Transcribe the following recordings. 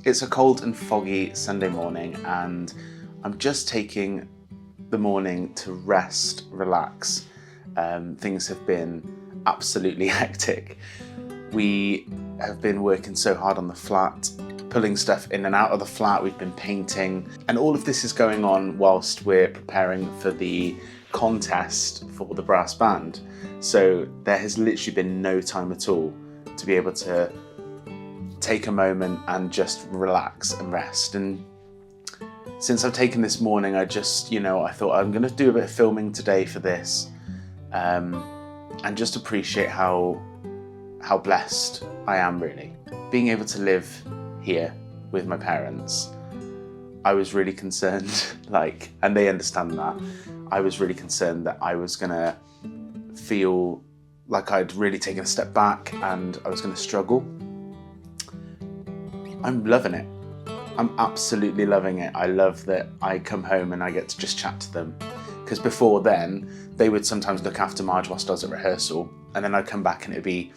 It's a cold and foggy Sunday morning and I'm just taking the morning to rest, relax. Things have been absolutely hectic. We have been working so hard on the flat, pulling stuff in and out of the flat, we've been painting, and all of this is going on whilst we're preparing for the contest for the brass band. So there has literally been no time at all to be able to take a moment and just relax and rest. And since I've taken this morning, I just, I thought I'm gonna do a bit of filming today for this, and just appreciate how blessed I am, really. Being able to live here with my parents, I was really concerned, and they understand that, I was really concerned that I was gonna feel like I'd really taken a step back and I was gonna struggle. I'm loving it. I'm absolutely loving it. I love that I come home and I get to just chat to them. Because before then, they would sometimes look after Marge whilst I was at rehearsal, and then I'd come back and it'd be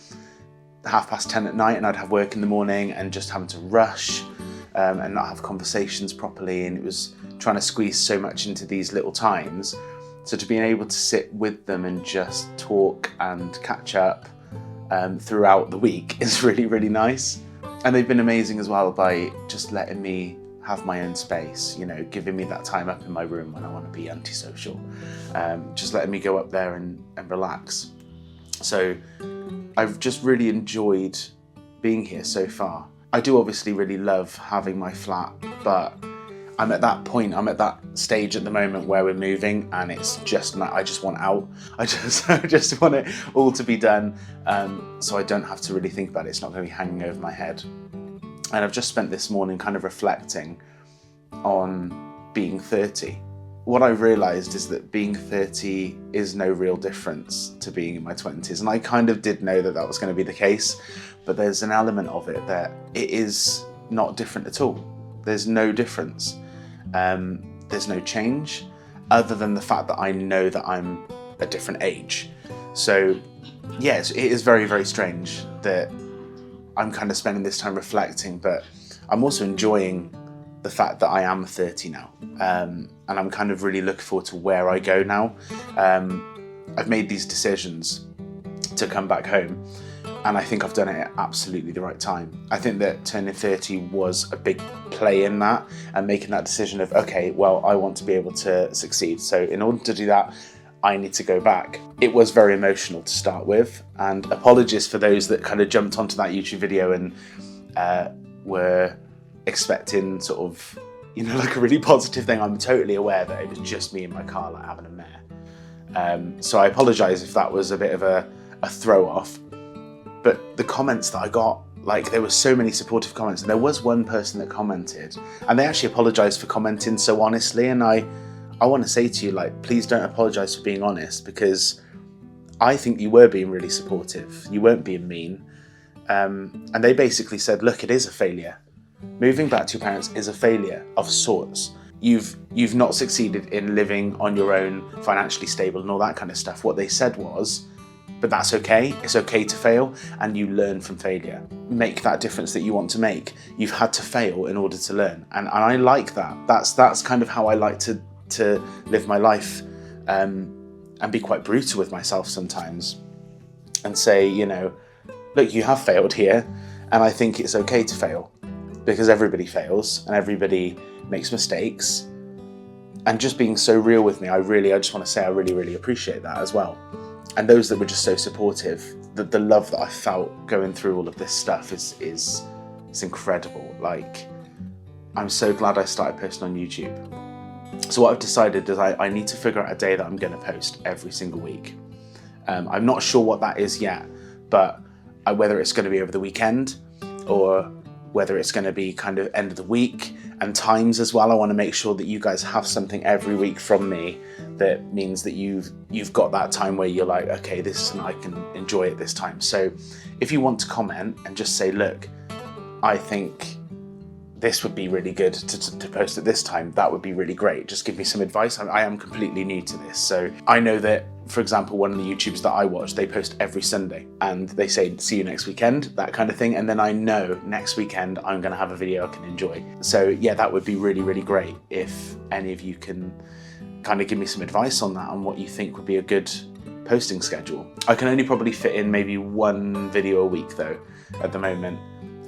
10:30 at night and I'd have work in the morning and just having to rush and not have conversations properly, and it was trying to squeeze so much into these little times. So to be able to sit with them and just talk and catch up throughout the week is really, really nice. And they've been amazing as well by just letting me have my own space, giving me that time up in my room when I want to be antisocial, just letting me go up there and relax. So I've just really enjoyed being here so far. I do obviously really love having my flat, but I'm at that stage at the moment where we're moving and it's just, I just want out. I just want it all to be done, so I don't have to really think about it. It's not going to be hanging over my head. And I've just spent this morning kind of reflecting on being 30. What I've realised is that being 30 is no real difference to being in my 20s. And I kind of did know that was going to be the case, but there's an element of it that it is not different at all. There's no difference. There's no change other than the fact that I know that I'm a different age. So yes, it is very, very strange that I'm kind of spending this time reflecting, but I'm also enjoying the fact that I am 30 now. And I'm kind of really looking forward to where I go now. I've made these decisions to come back home, and I think I've done it at absolutely the right time. I think that turning 30 was a big play in that, and making that decision of, okay, well, I want to be able to succeed. So in order to do that, I need to go back. It was very emotional to start with, and apologies for those that kind of jumped onto that YouTube video and were expecting sort of, like a really positive thing. I'm totally aware that it was just me in my car, having a mare. So I apologise if that was a bit of a throw off. But the comments that I got, there were so many supportive comments, and there was one person that commented, and they actually apologised for commenting so honestly, and I want to say to you, please don't apologise for being honest, because I think you were being really supportive. You weren't being mean. And they basically said, look, it is a failure. Moving back to your parents is a failure of sorts. You've not succeeded in living on your own, financially stable and all that kind of stuff. What they said was, but that's okay. It's okay to fail, and you learn from failure. Make that difference that you want to make. You've had to fail in order to learn. And I like that. That's kind of how I like to live my life, and be quite brutal with myself sometimes and say, look, you have failed here, and I think it's okay to fail, because everybody fails and everybody makes mistakes. And just being so real with me, I just want to say I really, really appreciate that as well. And those that were just so supportive, the love that I felt going through all of this stuff is incredible. I'm so glad I started posting on YouTube. So what I've decided is I need to figure out a day that I'm going to post every single week. I'm not sure what that is yet, but whether it's going to be over the weekend or whether it's going to be kind of end of the week, and times as well. I want to make sure that you guys have something every week from me that means that you've got that time where you're like, okay, this is something I can enjoy at this time. So if you want to comment and just say, look, I think this would be really good to post at this time, that would be really great. Just give me some advice. I am completely new to this. So I know that, for example, one of the YouTubers that I watch, they post every Sunday and they say, see you next weekend, that kind of thing. And then I know next weekend I'm gonna have a video I can enjoy. So yeah, that would be really, really great if any of you can kind of give me some advice on that, on what you think would be a good posting schedule. I can only probably fit in maybe one video a week though, at the moment,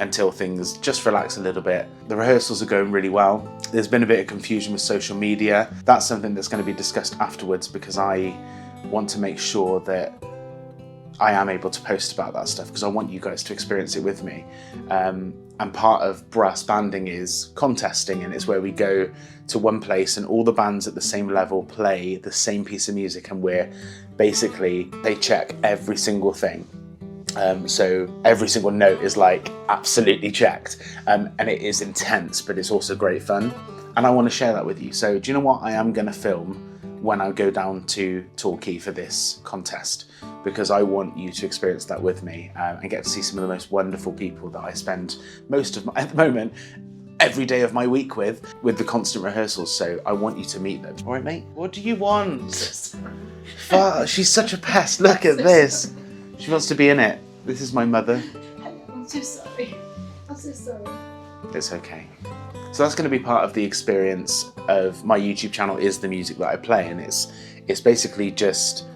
until things just relax a little bit. The rehearsals are going really well. There's been a bit of confusion with social media. That's something that's going to be discussed afterwards, because I want to make sure that I am able to post about that stuff, because I want you guys to experience it with me. And part of brass banding is contesting, and it's where we go to one place and all the bands at the same level play the same piece of music, and they check every single thing. So every single note is like absolutely checked, and it is intense, but it's also great fun, and I want to share that with you. So do you know what? I am going to film when I go down to Torquay for this contest, because I want you to experience that with me, and get to see some of the most wonderful people that I spend most of at the moment, every day of my week with the constant rehearsals. So I want you to meet them. All right, mate? What do you want? She's such a pest. Look at this. She wants to be in it. This is my mother. I'm so sorry. I'm so sorry. It's okay. So that's going to be part of the experience of my YouTube channel, is the music that I play, and it's basically just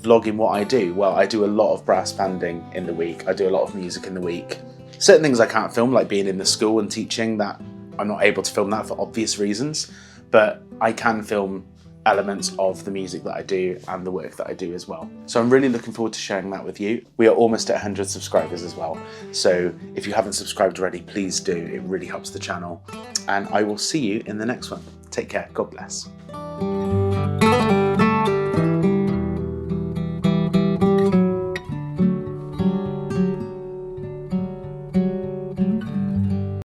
vlogging what I do. Well, I do a lot of brass banding in the week. I do a lot of music in the week. Certain things I can't film, like being in the school and teaching, that I'm not able to film that for obvious reasons, but I can film elements of the music that I do and the work that I do as well. So I'm really looking forward to sharing that with you. We are almost at 100 subscribers as well. So if you haven't subscribed already, please do. It really helps the channel. And I will see you in the next one. Take care. God bless.